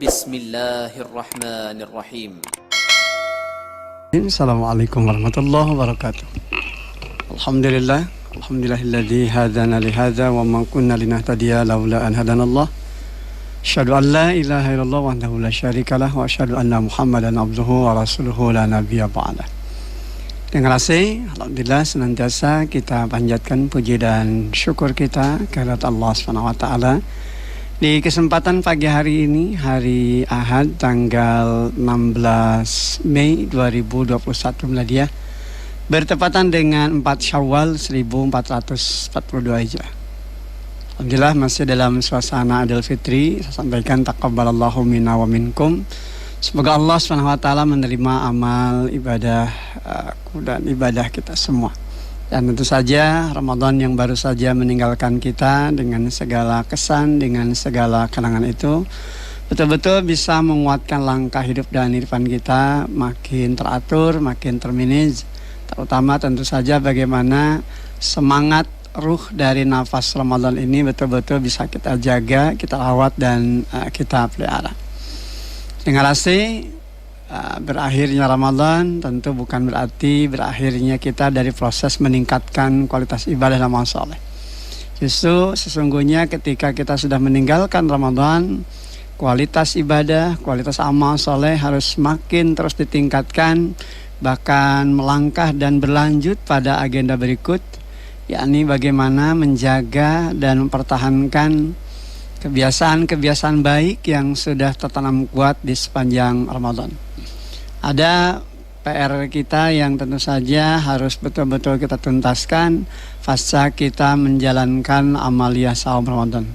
Bismillahirrahmanirrahim. Assalamualaikum warahmatullahi wabarakatuh. Alhamdulillahilladzi hadana li hadza wa ma kunna linahtadiya laula an hadanallah. Asyhadu an la ilaha illallah wahdahu la syarikalah wa asyhadu anna Muhammadan abduhu wa rasuluhu la nabiyya ba'dah. Terima kasih, alhamdulillah senantiasa kita panjatkan puji dan syukur kita kehadirat Allah Subhanahu wa taala. Di kesempatan pagi hari ini, hari Ahad tanggal 16 Mei 2021 Miladiah, bertepatan dengan 4 Syawal 1442 Hijrah. Alhamdulillah masih dalam suasana Idul Fitri. Saya sampaikan taqabbalallahu minna wa minkum. Semoga Allah Subhanahu wa taala menerima amal ibadah dan ibadah kita semua. Dan tentu saja Ramadan yang baru saja meninggalkan kita dengan segala kesan, dengan segala kenangan itu betul-betul bisa menguatkan langkah hidup dan kehidupan kita makin teratur, makin termanage. Terutama tentu saja bagaimana semangat ruh dari nafas Ramadan ini betul-betul bisa kita jaga, kita rawat dan kita pelihara. Dengan kasih berakhirnya Ramadan tentu bukan berarti berakhirnya kita dari proses meningkatkan kualitas ibadah dan amal soleh. Justru sesungguhnya ketika kita sudah meninggalkan Ramadan, kualitas ibadah, kualitas amal soleh harus makin terus ditingkatkan, bahkan melangkah dan berlanjut pada agenda berikut, yakni bagaimana menjaga dan mempertahankan kebiasaan-kebiasaan baik yang sudah tertanam kuat di sepanjang Ramadan. Ada PR kita yang tentu saja harus betul-betul kita tuntaskan pasca kita menjalankan amaliyah saum Ramadan.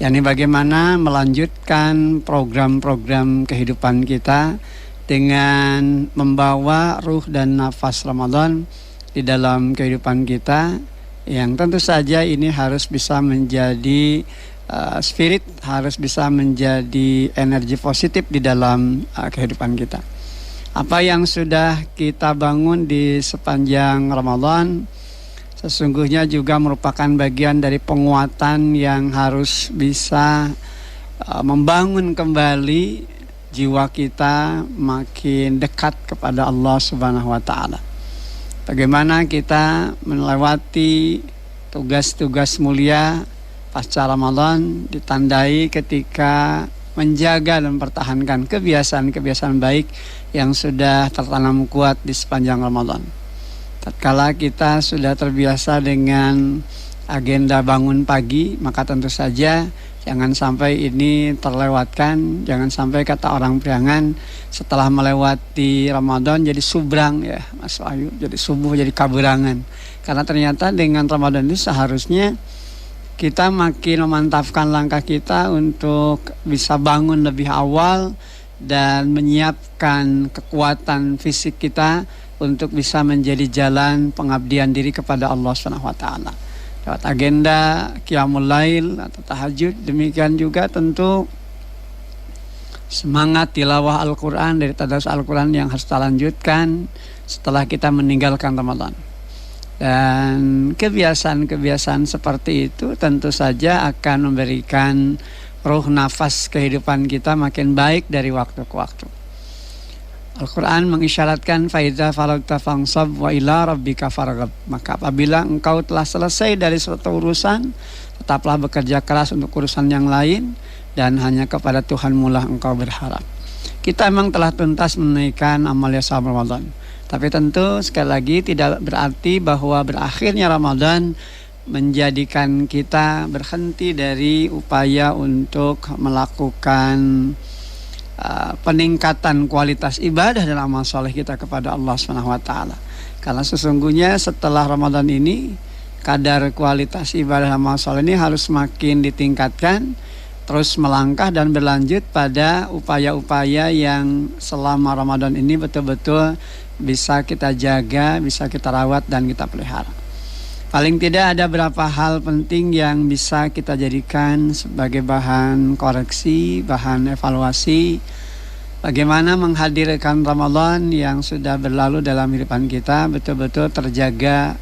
yakni bagaimana melanjutkan program-program kehidupan kita dengan membawa ruh dan nafas Ramadan di dalam kehidupan kita, yang tentu saja ini harus bisa menjadi spirit, harus bisa menjadi energi positif di dalam kehidupan kita. Apa yang sudah kita bangun di sepanjang Ramadan sesungguhnya juga merupakan bagian dari penguatan yang harus bisa membangun kembali jiwa kita makin dekat kepada Allah Subhanahu wa taala. Bagaimana kita melewati tugas-tugas mulia pasca Ramadan ditandai ketika menjaga dan mempertahankan kebiasaan-kebiasaan baik yang sudah tertanam kuat di sepanjang Ramadan. Tatkala kita sudah terbiasa dengan agenda bangun pagi, maka tentu saja jangan sampai ini terlewatkan. Jangan sampai kata orang Priangan setelah melewati Ramadan jadi subrang ya Mas Wahyu, jadi subuh jadi kaburangan. Karena ternyata dengan Ramadan itu seharusnya kita makin memantapkan langkah kita untuk bisa bangun lebih awal dan menyiapkan kekuatan fisik kita untuk bisa menjadi jalan pengabdian diri kepada Allah Subhanahu wa taala. Lewat agenda qiyamul lail atau tahajud, demikian juga tentu semangat tilawah Al-Qur'an dari tadarus Al-Qur'an yang harus kita lanjutkan setelah kita meninggalkan Ramadan. Dan kebiasaan-kebiasaan seperti itu tentu saja akan memberikan ruh nafas kehidupan kita makin baik dari waktu ke waktu. Al-Quran mengisyaratkan faidza faragta fansab wa ila rabbika farghab. Maka apabila engkau telah selesai dari suatu urusan, tetaplah bekerja keras untuk urusan yang lain dan hanya kepada Tuhanmu lah engkau berharap. Kita memang telah tuntas menunaikan amaliyah saum Ramadan. Tapi tentu sekali lagi tidak berarti bahwa berakhirnya Ramadan menjadikan kita berhenti dari upaya untuk melakukan peningkatan kualitas ibadah dan amal soleh kita kepada Allah Subhanahu wa taala. Karena sesungguhnya setelah Ramadan ini kadar kualitas ibadah dan amal soleh ini harus semakin ditingkatkan, terus melangkah dan berlanjut pada upaya-upaya yang selama Ramadan ini betul-betul bisa kita jaga, bisa kita rawat dan kita pelihara. Paling tidak ada beberapa hal penting yang bisa kita jadikan sebagai bahan koreksi, bahan evaluasi. Bagaimana menghadirkan Ramadan yang sudah berlalu dalam kehidupan kita betul-betul terjaga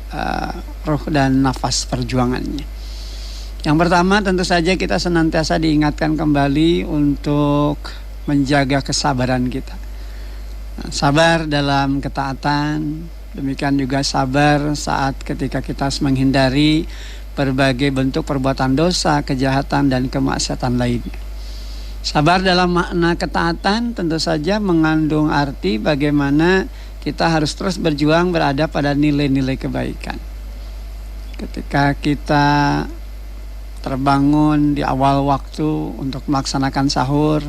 ruh dan nafas perjuangannya. Yang pertama tentu saja kita senantiasa diingatkan kembali untuk menjaga kesabaran kita. Sabar dalam ketaatan, demikian juga sabar saat ketika kita harus menghindari berbagai bentuk perbuatan dosa, kejahatan, dan kemaksiatan lainnya. Sabar dalam makna ketaatan tentu saja mengandung arti bagaimana kita harus terus berjuang berada pada nilai-nilai kebaikan. Ketika kita terbangun di awal waktu untuk melaksanakan sahur,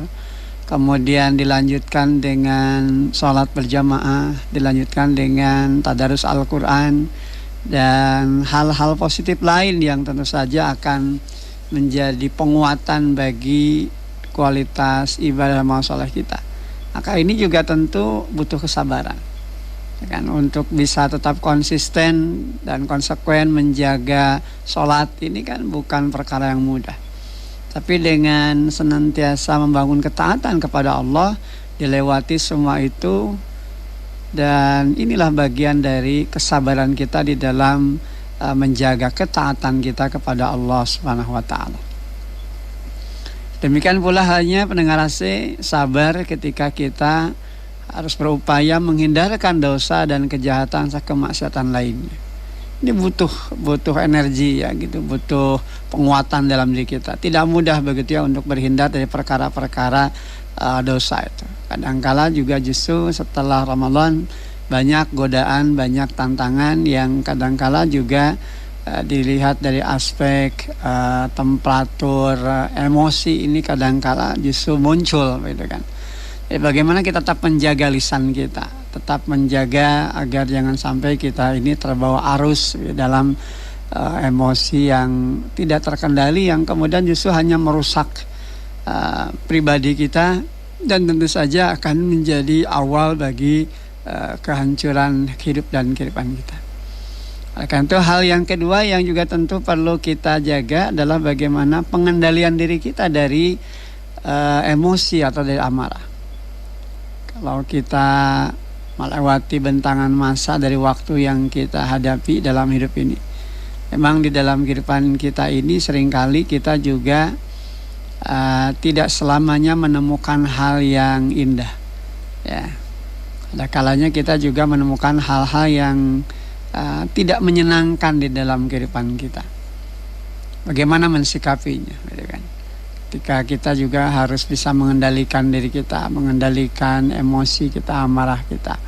kemudian dilanjutkan dengan sholat berjamaah, dilanjutkan dengan tadarus Al-Quran, dan hal-hal positif lain yang tentu saja akan menjadi penguatan bagi kualitas ibadah amal soleh kita. Maka ini juga tentu butuh kesabaran, kan, untuk bisa tetap konsisten dan konsekuen menjaga sholat ini kan bukan perkara yang mudah. Tapi dengan senantiasa membangun ketaatan kepada Allah, dilewati semua itu, dan inilah bagian dari kesabaran kita di dalam menjaga ketaatan kita kepada Allah Subhanahu wa taala. Demikian pula halnya pendengar AC, sabar ketika kita harus berupaya menghindarkan dosa dan kejahatan serta kemaksiatan lainnya. Ini butuh energi ya gitu, butuh penguatan dalam diri kita. Tidak mudah begitu ya untuk berhindar dari perkara-perkara dosa itu. Kadangkala juga justru setelah Ramadan banyak godaan, banyak tantangan yang kadangkala juga dilihat dari aspek temperatur emosi ini kadangkala justru muncul gitu kan. Jadi bagaimana kita tetap menjaga lisan kita, tetap menjaga agar jangan sampai kita ini terbawa arus dalam emosi yang tidak terkendali, yang kemudian justru hanya merusak pribadi kita dan tentu saja akan menjadi awal bagi kehancuran hidup dan kehidupan kita. Karena itu hal yang kedua yang juga tentu perlu kita jaga adalah bagaimana pengendalian diri kita dari emosi atau dari amarah. Kalau kita melewati bentangan masa dari waktu yang kita hadapi dalam hidup ini, memang di dalam kehidupan kita ini seringkali kita juga tidak selamanya menemukan hal yang indah. Ya, ada kalanya kita juga menemukan hal-hal yang tidak menyenangkan di dalam kehidupan kita. Bagaimana mensikapinya, gitu kan? Ketika kita juga harus bisa mengendalikan diri kita, mengendalikan emosi kita, amarah kita.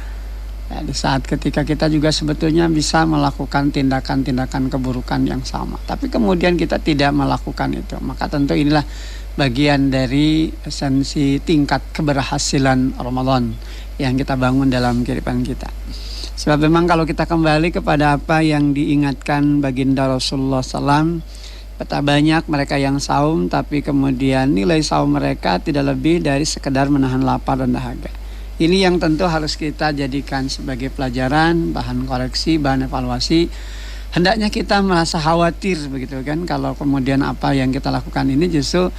Ya, di saat ketika kita juga sebetulnya bisa melakukan tindakan-tindakan keburukan yang sama, tapi kemudian kita tidak melakukan itu, maka tentu inilah bagian dari esensi tingkat keberhasilan Ramadan yang kita bangun dalam kehidupan kita. Sebab memang kalau kita kembali kepada apa yang diingatkan baginda Rasulullah SAW, betapa banyak mereka yang saum, tapi kemudian nilai saum mereka tidak lebih dari sekedar menahan lapar dan dahaga. Ini yang tentu harus kita jadikan sebagai pelajaran, bahan koreksi, bahan evaluasi. Hendaknya kita merasa khawatir begitu kan, kalau kemudian apa yang kita lakukan ini justru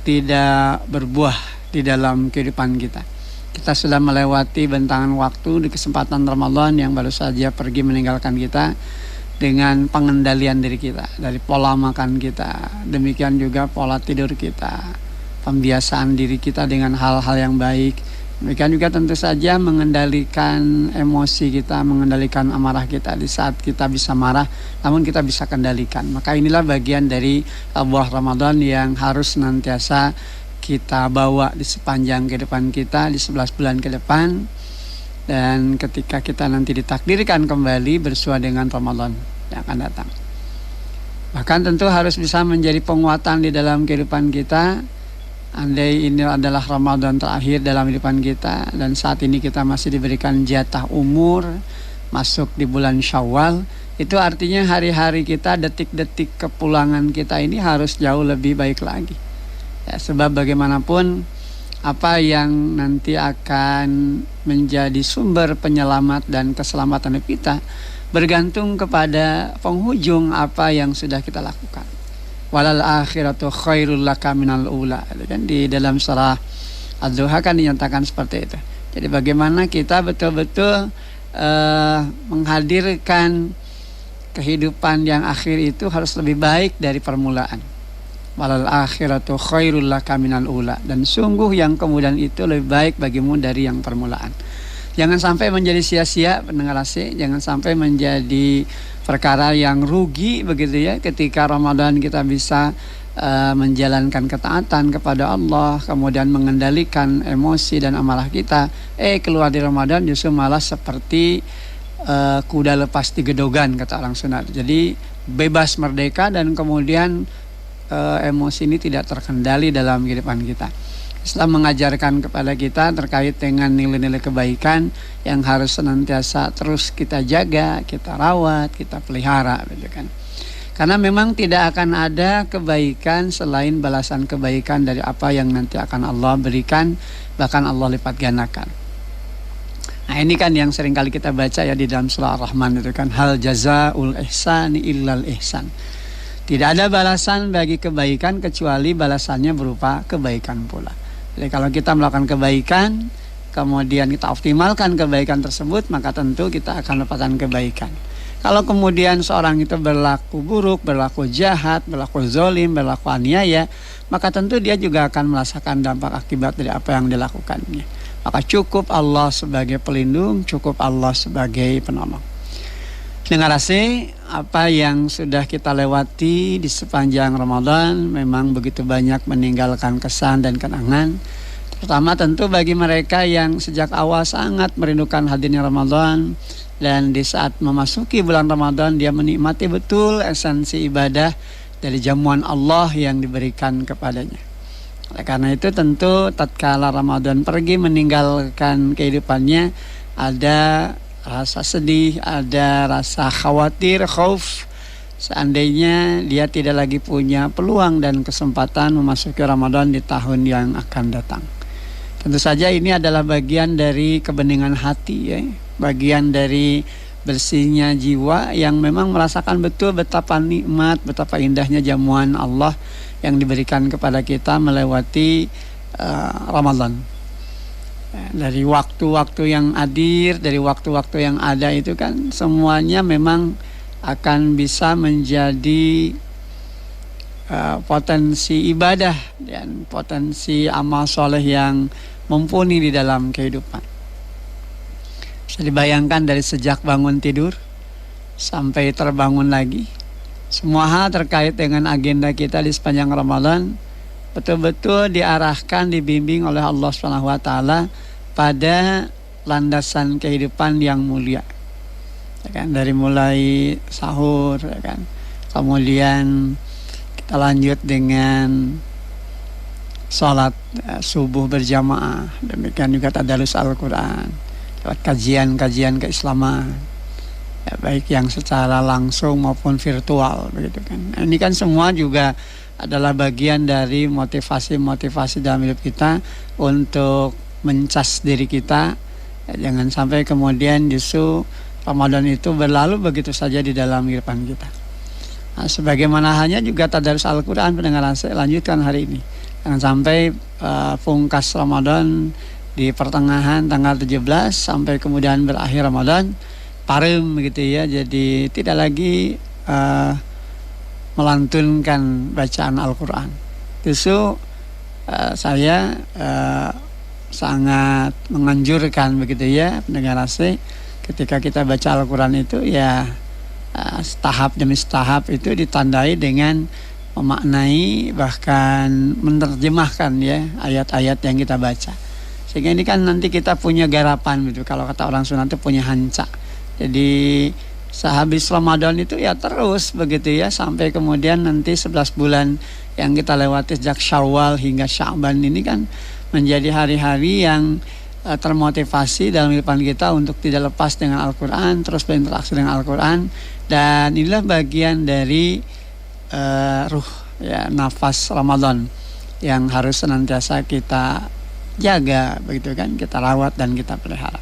tidak berbuah di dalam kehidupan kita. Kita sudah melewati bentangan waktu di kesempatan Ramadan yang baru saja pergi meninggalkan kita, dengan pengendalian diri kita, dari pola makan kita, demikian juga pola tidur kita, pembiasaan diri kita dengan hal-hal yang baik, demikian juga tentu saja mengendalikan emosi kita, mengendalikan amarah kita. Di saat kita bisa marah, namun kita bisa kendalikan. Maka inilah bagian dari buah Ramadan yang harus senantiasa kita bawa di sepanjang kehidupan kita di 11 bulan ke depan, dan ketika kita nanti ditakdirkan kembali bersua dengan Ramadan yang akan datang. Bahkan tentu harus bisa menjadi penguatan di dalam kehidupan kita. Andai ini adalah Ramadan terakhir dalam kehidupan kita, dan saat ini kita masih diberikan jatah umur masuk di bulan Syawal, itu artinya hari-hari kita, detik-detik kepulangan kita ini harus jauh lebih baik lagi. Ya, sebab bagaimanapun apa yang nanti akan menjadi sumber penyelamat dan keselamatan kita bergantung kepada penghujung apa yang sudah kita lakukan. Walal akhiratu khairul laka minal ula. Kan di dalam surah Ad-Duha kan dinyatakan seperti itu. Jadi bagaimana kita betul-betul menghadirkan kehidupan yang akhir itu harus lebih baik dari permulaan. walal akhiratu khairul laka minal ula, dan sungguh yang kemudian itu lebih baik bagimu dari yang permulaan. Jangan sampai menjadi sia-sia pendengar AC, jangan sampai menjadi perkara yang rugi begitu ya, ketika Ramadan kita bisa menjalankan ketaatan kepada Allah, kemudian mengendalikan emosi dan amarah kita, keluar di Ramadan justru malah seperti kuda lepas di gedogan kata orang Sunda. Jadi bebas merdeka dan kemudian emosi ini tidak terkendali dalam kehidupan kita. Islam mengajarkan kepada kita terkait dengan nilai-nilai kebaikan yang harus senantiasa terus kita jaga, kita rawat, kita pelihara, gitu kan. Karena memang tidak akan ada kebaikan selain balasan kebaikan dari apa yang nanti akan Allah berikan, bahkan Allah lipat gandakan. Nah, ini kan yang sering kali kita baca ya di dalam surah Ar-Rahman itu kan, hal jazaul ihsani illal ihsan. Tidak ada balasan bagi kebaikan kecuali balasannya berupa kebaikan pula. Jadi kalau kita melakukan kebaikan, kemudian kita optimalkan kebaikan tersebut, maka tentu kita akan mendapatkan kebaikan. Kalau kemudian seorang itu berlaku buruk, berlaku jahat, berlaku zolim, berlaku aniaya, maka tentu dia juga akan merasakan dampak akibat dari apa yang dilakukannya. Maka cukup Allah sebagai pelindung, cukup Allah sebagai penolong. Dengar apa yang sudah kita lewati di sepanjang Ramadan memang begitu banyak meninggalkan kesan dan kenangan. Terutama tentu bagi mereka yang sejak awal sangat merindukan hadirnya Ramadan, dan di saat memasuki bulan Ramadan dia menikmati betul esensi ibadah dari jamuan Allah yang diberikan kepadanya. Oleh karena itu tentu tatkala Ramadan pergi meninggalkan kehidupannya, ada rasa sedih, ada rasa khawatir, khauf, seandainya dia tidak lagi punya peluang dan kesempatan memasuki Ramadan di tahun yang akan datang. Tentu saja ini adalah bagian dari kebeningan hati ya, bagian dari bersihnya jiwa yang memang merasakan betul betapa nikmat, betapa indahnya jamuan Allah yang diberikan kepada kita melewati Ramadan. Dari waktu-waktu yang hadir, dari waktu-waktu yang ada itu kan semuanya memang akan bisa menjadi potensi ibadah dan potensi amal soleh yang mumpuni di dalam kehidupan. Bisa dibayangkan dari sejak bangun tidur sampai terbangun lagi, semua hal terkait dengan agenda kita di sepanjang Ramadan betul-betul diarahkan, dibimbing oleh Allah SWT pada landasan kehidupan yang mulia, ya kan? Dari mulai sahur, ya kan? Kemudian kita lanjut dengan sholat subuh berjamaah, demikian juga tadarus Al-Quran, lewat kajian-kajian keislaman, ya, baik yang secara langsung maupun virtual, begitu kan. Nah, ini kan semua juga adalah bagian dari motivasi-motivasi dalam hidup kita untuk mencas diri kita, ya, jangan sampai kemudian justru Ramadan itu berlalu begitu saja di dalam kehidupan kita. Nah, sebagaimana halnya juga tadarus Al-Quran pendengaran saya lanjutkan hari ini. Jangan sampai pungkas Ramadan di pertengahan tanggal 17 sampai kemudian berakhir Ramadan parem gitu ya, jadi tidak lagi melantunkan bacaan Al-Quran. Justru saya sangat menganjurkan begitu ya pendengar AC, ketika kita baca Al-Quran itu ya tahap demi tahap itu ditandai dengan memaknai bahkan menerjemahkan ya ayat-ayat yang kita baca, sehingga ini kan nanti kita punya garapan gitu, kalau kata orang Sunda itu punya hanca. Jadi sehabis Ramadan itu ya terus begitu ya, sampai kemudian nanti 11 bulan yang kita lewati sejak Syawal hingga Sya'ban ini kan menjadi hari-hari yang termotivasi dalam kehidupan kita untuk tidak lepas dengan Al-Quran, terus berinteraksi dengan Al-Quran. Dan inilah bagian dari ruh ya, nafas Ramadan yang harus senantiasa kita jaga begitu kan, kita rawat dan kita pelihara.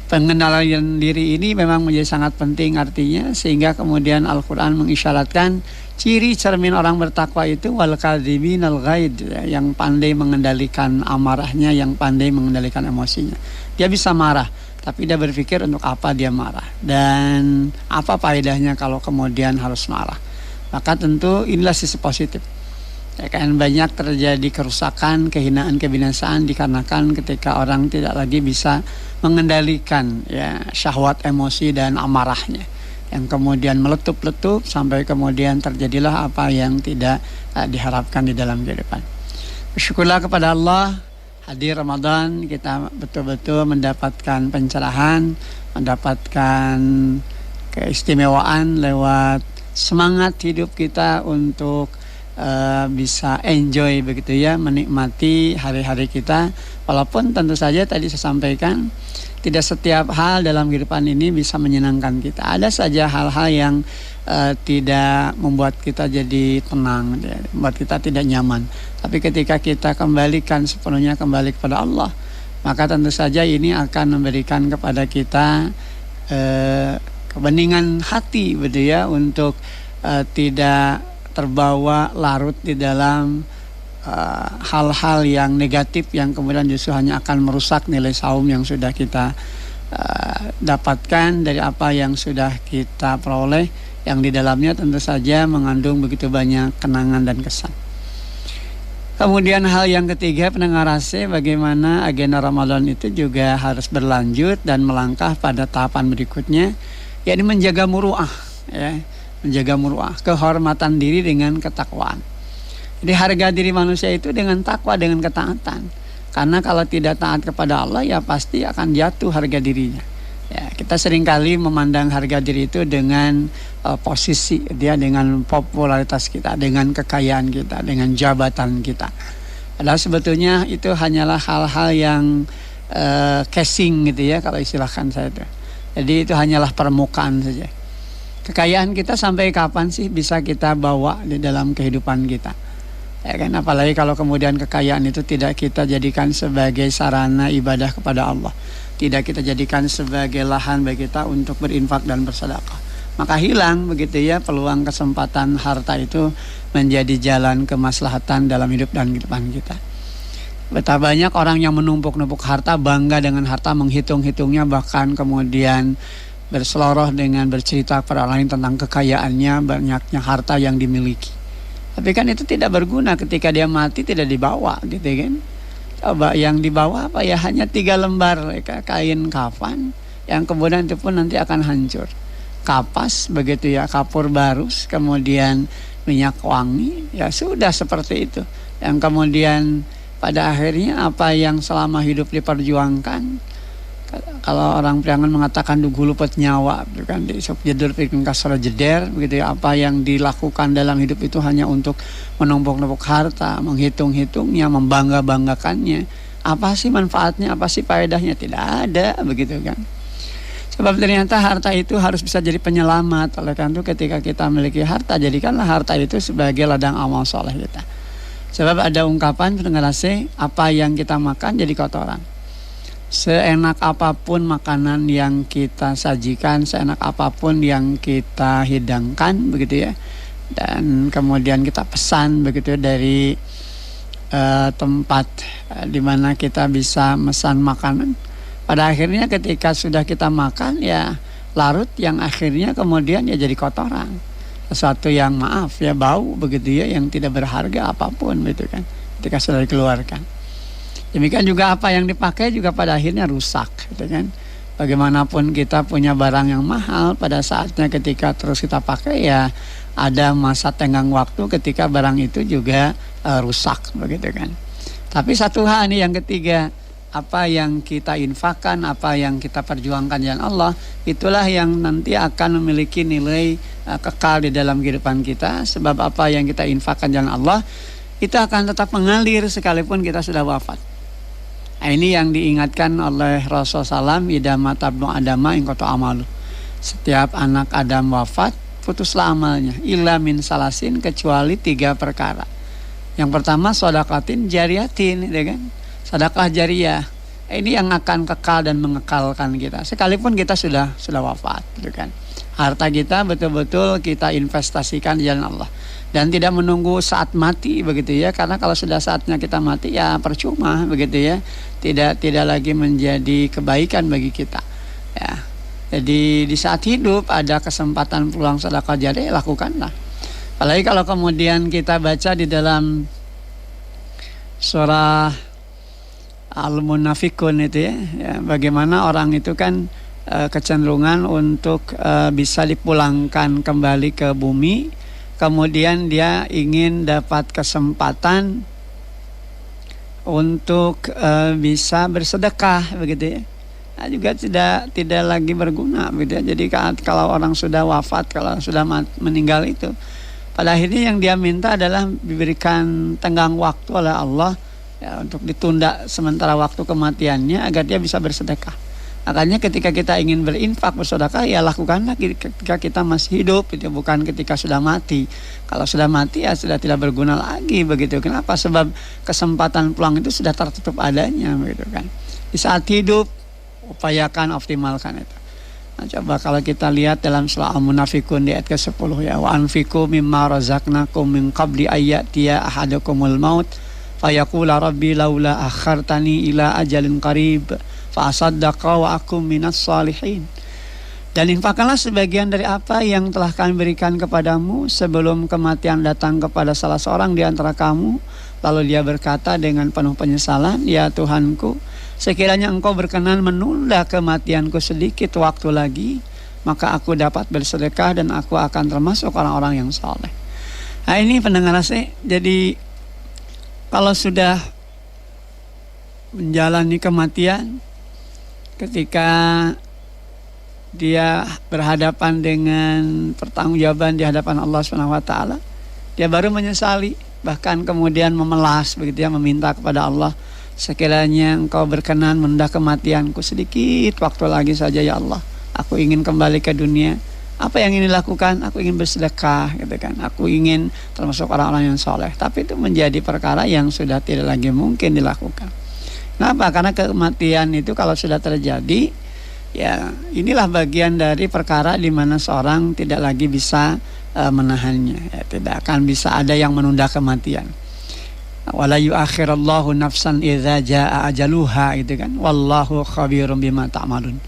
Pengenalan diri ini memang menjadi sangat penting artinya, sehingga kemudian Al-Quran mengisyaratkan ciri cermin orang bertakwa itu wal kadhiminal ghaid, ya, yang pandai mengendalikan amarahnya, yang pandai mengendalikan emosinya. Dia bisa marah, tapi dia berpikir untuk apa dia marah dan apa faedahnya kalau kemudian harus marah. Maka tentu inilah sisi positif. Ya kan, banyak terjadi kerusakan, kehinaan, kebinasaan dikarenakan ketika orang tidak lagi bisa mengendalikan ya syahwat, emosi dan amarahnya, yang kemudian meletup-letup sampai kemudian terjadilah apa yang tidak diharapkan di dalam kehidupan. Bersyukurlah kepada Allah, hadir Ramadan kita betul-betul mendapatkan pencerahan, mendapatkan keistimewaan lewat semangat hidup kita untuk bisa enjoy begitu ya, menikmati hari-hari kita. Walaupun tentu saja tadi saya sampaikan tidak setiap hal dalam kehidupan ini bisa menyenangkan kita. Ada saja hal-hal yang tidak membuat kita jadi tenang, membuat kita tidak nyaman. Tapi ketika kita kembalikan sepenuhnya kembali kepada Allah, maka tentu saja ini akan memberikan kepada kita kebeningan hati begitu ya, untuk tidak terbawa larut di dalam hal-hal yang negatif yang kemudian justru hanya akan merusak nilai saum yang sudah kita dapatkan dari apa yang sudah kita peroleh, yang di dalamnya tentu saja mengandung begitu banyak kenangan dan kesan. Kemudian hal yang ketiga, pendengar AC, bagaimana agenda Ramadan itu juga harus berlanjut dan melangkah pada tahapan berikutnya, yakni menjaga muru'ah ya. Menjaga muru'ah, kehormatan diri dengan ketakwaan. Jadi harga diri manusia itu dengan takwa, dengan ketaatan. Karena kalau tidak taat kepada Allah ya pasti akan jatuh harga dirinya. Ya, kita seringkali memandang harga diri itu dengan posisi dia, dengan popularitas kita, dengan kekayaan kita, dengan jabatan kita. Padahal sebetulnya itu hanyalah hal-hal yang casing gitu ya, kalau istilahkan saya itu. Jadi itu hanyalah permukaan saja. Kekayaan kita sampai kapan sih bisa kita bawa di dalam kehidupan kita? Ya kan, apalagi kalau kemudian kekayaan itu tidak kita jadikan sebagai sarana ibadah kepada Allah, tidak kita jadikan sebagai lahan bagi kita untuk berinfak dan bersedekah, maka hilang begitu ya peluang kesempatan harta itu menjadi jalan kemaslahatan dalam hidup dan kehidupan kita. Betapa banyak orang yang menumpuk-numpuk harta, bangga dengan harta, menghitung-hitungnya, bahkan kemudian berseloroh dengan bercerita kepada orang lain tentang kekayaannya, banyaknya harta yang dimiliki. Tapi kan itu tidak berguna ketika dia mati, tidak dibawa gitu kan. Coba yang dibawa apa ya, hanya 3 lembar kain kafan yang kemudian itu pun nanti akan hancur. Kapas begitu ya, kapur barus, kemudian minyak wangi, ya sudah seperti itu. Yang kemudian pada akhirnya apa yang selama hidup diperjuangkan, kalau orang Priangan mengatakan dugu luput nyawa, kan di sop jedur pikin kasara jeder begitu ya, apa yang dilakukan dalam hidup itu hanya untuk menumpuk-numpuk harta, menghitung-hitungnya, membangga-banggakannya. Apa sih manfaatnya, apa sih faedahnya? Tidak ada begitu kan. Sebab ternyata harta itu harus bisa jadi penyelamat. Oleh karena itu ketika kita memiliki harta, jadikanlah harta itu sebagai ladang amal soleh kita. Sebab ada ungkapan pendengarase, apa yang kita makan jadi kotoran. Seenak apapun makanan yang kita sajikan, seenak apapun yang kita hidangkan begitu ya, dan kemudian kita pesan begitu dari tempat di mana kita bisa mesan makanan, pada akhirnya ketika sudah kita makan ya larut, yang akhirnya kemudian ya jadi kotoran, sesuatu yang maaf ya bau begitu ya, yang tidak berharga apapun begitu kan ketika sudah dikeluarkan. Demikian juga apa yang dipakai juga pada akhirnya rusak gitu kan. Bagaimanapun kita punya barang yang mahal, pada saatnya ketika terus kita pakai ya ada masa tenggang waktu ketika barang itu juga rusak begitu kan. Tapi satu hal nih yang ketiga, apa yang kita infakkan, apa yang kita perjuangkan jalan Allah, itulah yang nanti akan memiliki nilai kekal di dalam kehidupan kita. Sebab apa yang kita infakkan jalan Allah itu akan tetap mengalir sekalipun kita sudah wafat. Nah, ini yang diingatkan oleh Rasulullah SAW, idama tabnu adama ingkoto amalu. Setiap anak Adam wafat, putuslah amalnya. Illa min salasin, kecuali 3 perkara. Yang pertama sodakatin jariyatin, ya kan? Sedekah jariyah. Ini yang akan kekal dan mengekalkan kita. Sekalipun kita sudah wafat, gitu kan? Harta kita betul-betul kita investasikan di jalan Allah. Dan tidak menunggu saat mati begitu ya, karena kalau sudah saatnya kita mati ya percuma begitu ya, tidak lagi menjadi kebaikan bagi kita ya. Jadi di saat hidup ada kesempatan peluang sedekah jariyah, lakukanlah. Apalagi kalau kemudian kita baca di dalam surah Al-Munafikun itu ya, bagaimana orang itu kan kecenderungan untuk bisa dipulangkan kembali ke bumi, kemudian dia ingin dapat kesempatan untuk bisa bersedekah begitu ya. Nah, juga tidak lagi berguna begitu ya. Jadi kalau orang sudah wafat, kalau sudah meninggal itu, pada akhirnya yang dia minta adalah diberikan tenggang waktu oleh Allah ya, untuk ditunda sementara waktu kematiannya agar dia bisa bersedekah. Makanya ketika kita ingin berinfak, bersedekah, ya lakukanlah ketika kita masih hidup, itu bukan ketika sudah mati. Kalau sudah mati ya sudah tidak berguna lagi begitu. Kenapa? Sebab kesempatan pulang itu sudah tertutup adanya begitu kan. Di saat hidup upayakan optimalkan itu. Nah, coba kalau kita lihat dalam surah Al-Munafikun di ayat ke-10 ya, wa anfiqu mimma razaqnakum min qabli ayyatiya ahadakumul maut fayaqula rabbi laula akhartani ila ajalin qarib fa asaddaqa wa akum minas salihin. Dan infakkanlah sebagian dari apa yang telah kami berikan kepadamu sebelum kematian datang kepada salah seorang di antara kamu. Lalu dia berkata dengan penuh penyesalan, ya Tuhanku, sekiranya engkau berkenan menunda kematianku sedikit waktu lagi, maka aku dapat bersedekah dan aku akan termasuk orang-orang yang saleh. Nah ini pendengar sih, jadi kalau sudah menjalani kematian, ketika dia berhadapan dengan pertanggungjawaban di hadapan Allah SWT, dia baru menyesali, bahkan kemudian memelas begitu ya, meminta kepada Allah, sekiranya engkau berkenan menunda kematianku sedikit waktu lagi saja ya Allah, aku ingin kembali ke dunia. Apa yang ingin dilakukan? Aku ingin bersedekah gitu kan. Aku ingin termasuk orang-orang yang soleh. Tapi itu menjadi perkara yang sudah tidak lagi mungkin dilakukan. Kenapa? Karena kematian itu kalau sudah terjadi, ya inilah bagian dari perkara di mana seorang tidak lagi bisa menahannya ya, tidak akan bisa ada yang menunda kematian. Wala yuakhirallahu nafsan idza jaa ajaluha gitu kan, wallahu khabirum bima ta'malun.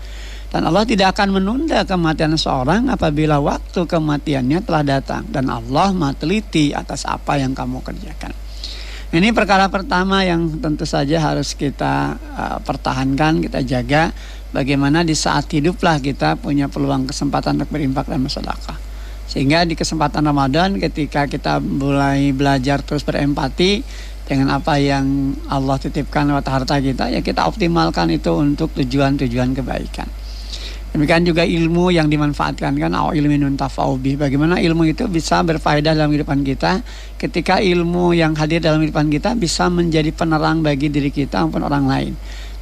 Dan Allah tidak akan menunda kematian seorang apabila waktu kematiannya telah datang, dan Allah Maha teliti atas apa yang kamu kerjakan. Ini perkara pertama yang tentu saja harus kita pertahankan, kita jaga, bagaimana di saat hiduplah kita punya peluang kesempatan untuk berinfak dan bersedekah. Sehingga di kesempatan Ramadan ketika kita mulai belajar terus berempati dengan apa yang Allah titipkan lewat harta kita, ya kita optimalkan itu untuk tujuan-tujuan kebaikan. Demikian juga ilmu yang dimanfaatkan kan, au ilmin yuntafa'u bih. Bagaimana ilmu itu bisa berfaedah dalam kehidupan kita, ketika ilmu yang hadir dalam kehidupan kita bisa menjadi penerang bagi diri kita maupun orang lain.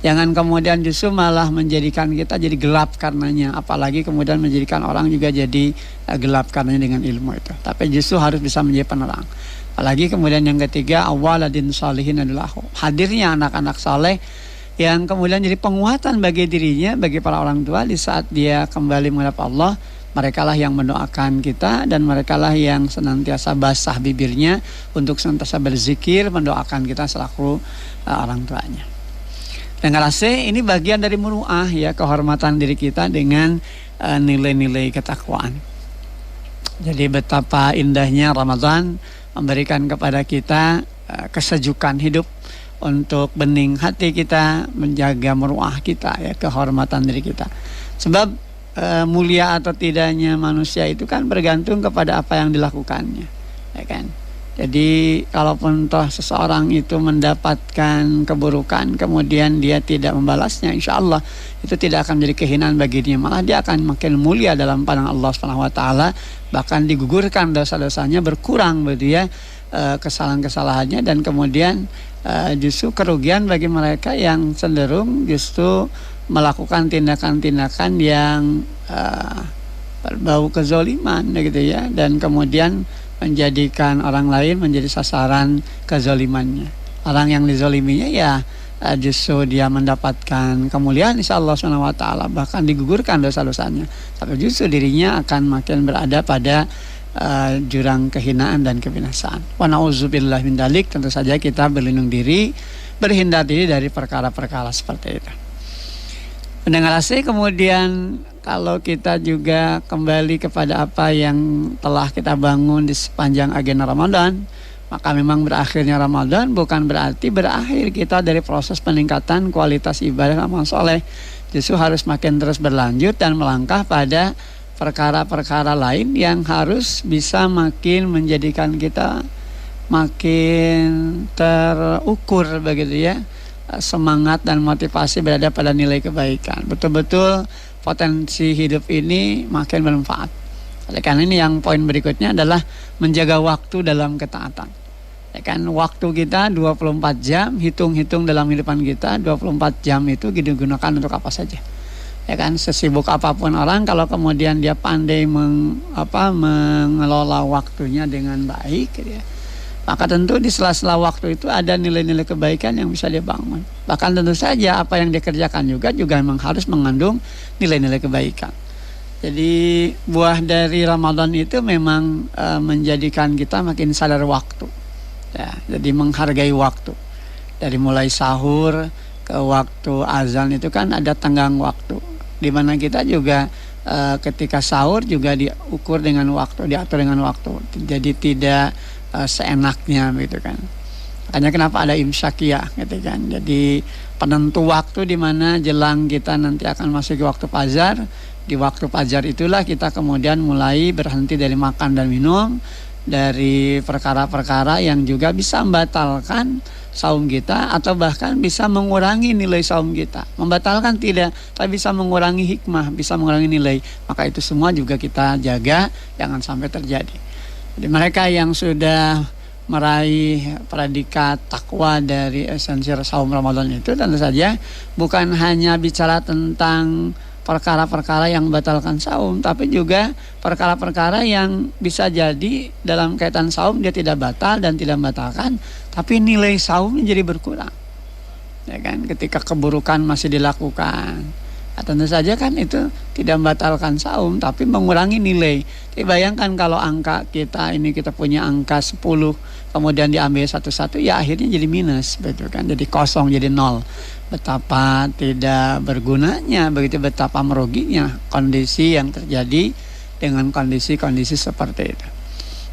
Jangan kemudian justru malah menjadikan kita jadi gelap karenanya, apalagi kemudian menjadikan orang juga jadi gelap karenanya dengan ilmu itu. Tapi justru harus bisa menjadi penerang. Apalagi kemudian yang ketiga, awaladin salihin adalah hadirnya anak-anak saleh yang kemudian jadi penguatan bagi dirinya, bagi para orang tua di saat dia kembali menghadap Allah. Merekalah yang mendoakan kita, dan merekalah yang senantiasa basah bibirnya untuk senantiasa berzikir mendoakan kita selaku orang tuanya. Dan ngerasa ini bagian dari muru'ah ya, kehormatan diri kita dengan nilai-nilai ketakwaan. Jadi betapa indahnya Ramadan memberikan kepada kita kesejukan hidup untuk bening hati kita, menjaga muru'ah kita ya, kehormatan diri kita. Sebab mulia atau tidaknya manusia itu kan bergantung kepada apa yang dilakukannya, ya kan. Jadi kalaupun toh seseorang itu mendapatkan keburukan kemudian dia tidak membalasnya, insya Allah itu tidak akan menjadi kehinaan bagi dia, malah dia akan makin mulia dalam pandangan Allah SWT. Bahkan digugurkan dosa-dosanya, berkurang begitu ya kesalahan-kesalahannya, dan kemudian justru kerugian bagi mereka yang cenderung justru melakukan tindakan-tindakan yang berbau kezoliman gitu ya, dan kemudian menjadikan orang lain menjadi sasaran kezolimannya. Orang yang dizoliminya ya justru dia mendapatkan kemuliaan insya Allah SWT, bahkan digugurkan dosa-dosanya, tapi justru dirinya akan makin berada pada jurang kehinaan dan kebinasaan. Wa na'udzubillah min dzalik. Tentu saja kita berlindung diri, berhindar diri dari perkara-perkara seperti itu. Pendengar asih, kemudian kalau kita juga kembali kepada apa yang telah kita bangun di sepanjang agenda Ramadan, maka memang berakhirnya Ramadan bukan berarti berakhir kita dari proses peningkatan kualitas ibadah amal soleh. Justru harus makin terus berlanjut dan melangkah pada perkara-perkara lain yang harus bisa makin menjadikan kita makin terukur begitu ya, semangat dan motivasi berada pada nilai kebaikan. Betul-betul potensi hidup ini makin bermanfaat. Oleh karena ini yang poin berikutnya adalah menjaga waktu dalam ketaatan. Ya kan, waktu kita 24 jam, hitung-hitung dalam kehidupan kita 24 jam itu digunakan untuk apa saja. Ya kan, sesibuk apapun orang, kalau kemudian dia pandai mengelola waktunya dengan baik gitu ya, maka tentu di sela-sela waktu itu ada nilai-nilai kebaikan yang bisa dia bangun. Bahkan tentu saja apa yang dia kerjakan juga memang harus mengandung nilai-nilai kebaikan. Jadi buah dari Ramadan itu memang menjadikan kita makin sadar waktu. Ya, jadi menghargai waktu. Dari mulai sahur ke waktu azan itu kan ada tenggang waktu. Di mana kita juga ketika sahur juga diukur dengan waktu, diatur dengan waktu. Jadi tidak seenaknya gitu kan. Makanya kenapa ada imsakiyah gitu kan. Jadi penentu waktu di mana jelang kita nanti akan masuk ke waktu fajar. Di waktu fajar itulah kita kemudian mulai berhenti dari makan dan minum, dari perkara-perkara yang juga bisa membatalkan saum kita atau bahkan bisa mengurangi nilai saum kita. Membatalkan tidak, tapi bisa mengurangi hikmah, bisa mengurangi nilai. Maka itu semua juga kita jaga jangan sampai terjadi. Jadi mereka yang sudah meraih predikat takwa dari esensi saum Ramadan itu tentu saja bukan hanya bicara tentang perkara-perkara yang membatalkan saum, tapi juga perkara-perkara yang bisa jadi dalam kaitan saum dia tidak batal dan tidak membatalkan, tapi nilai saum jadi berkurang. Ya kan, ketika keburukan masih dilakukan. Tentu saja kan itu tidak membatalkan saum tapi mengurangi nilai. Jadi bayangkan kalau angka kita ini kita punya angka 10 kemudian diambil satu-satu ya akhirnya jadi minus, betul kan? Jadi kosong, jadi nol. Betapa tidak bergunanya, begitu betapa meruginya kondisi yang terjadi dengan kondisi-kondisi seperti itu.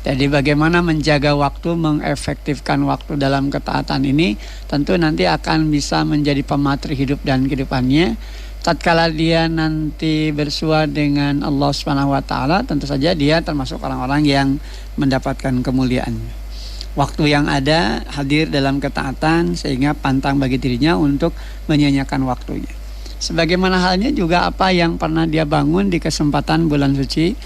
Jadi bagaimana menjaga waktu, mengefektifkan waktu dalam ketaatan ini tentu nanti akan bisa menjadi pematri hidup dan kehidupannya. Tatkala dia nanti bersua dengan Allah Subhanahu wa taala, tentu saja dia termasuk orang-orang yang mendapatkan kemuliaan. Waktu yang ada hadir dalam ketaatan sehingga pantang bagi dirinya untuk menyia-nyiakan waktunya. Sebagaimana halnya juga apa yang pernah dia bangun di kesempatan bulan suci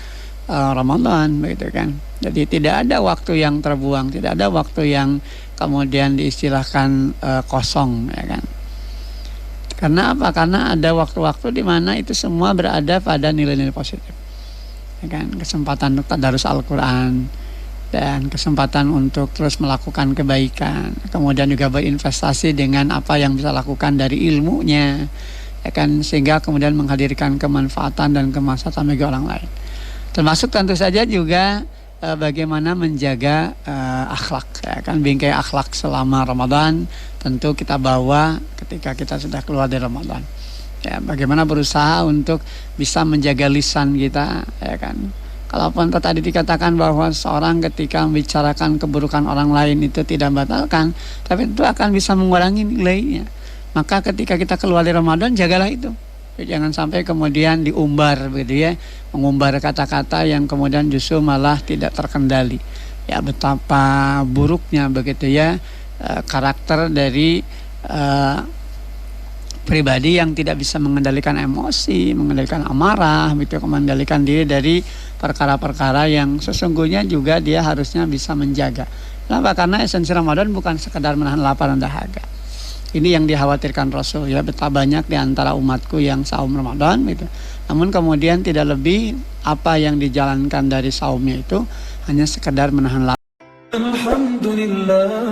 Ramadan, begitu kan. Jadi tidak ada waktu yang terbuang, tidak ada waktu yang kemudian diistilahkan kosong, ya kan. Karena apa? Karena ada waktu-waktu di mana itu semua berada pada nilai-nilai positif. Ya kan? Kesempatan untuk tadarus Al-Quran dan kesempatan untuk terus melakukan kebaikan. Kemudian juga berinvestasi dengan apa yang bisa lakukan dari ilmunya. Ya kan? Sehingga kemudian menghadirkan kemanfaatan dan kemaslahatan bagi orang lain. Termasuk tentu saja juga bagaimana menjaga akhlak, ya kan, bingkai akhlak selama Ramadan tentu kita bawa ketika kita sudah keluar dari Ramadan. Ya, bagaimana berusaha untuk bisa menjaga lisan kita, ya kan. Kalaupun tadi dikatakan bahwa seorang ketika membicarakan keburukan orang lain itu tidak membatalkan, tapi itu akan bisa mengurangi nilainya. Maka ketika kita keluar dari Ramadan jagalah itu. Jangan sampai kemudian diumbar begitu ya, mengumbar kata-kata yang kemudian justru malah tidak terkendali. Ya, betapa buruknya begitu ya karakter dari pribadi yang tidak bisa mengendalikan emosi, mengendalikan amarah, begitu, mengendalikan diri dari perkara-perkara yang sesungguhnya juga dia harusnya bisa menjaga. Kenapa? Karena esensi Ramadan bukan sekedar menahan lapar dan dahaga. Ini yang dikhawatirkan Rasul, ya, betapa banyak di antara umatku yang saum Ramadan gitu. Namun kemudian tidak lebih apa yang dijalankan dari saumnya itu hanya sekedar menahan lapar. Alhamdulillah.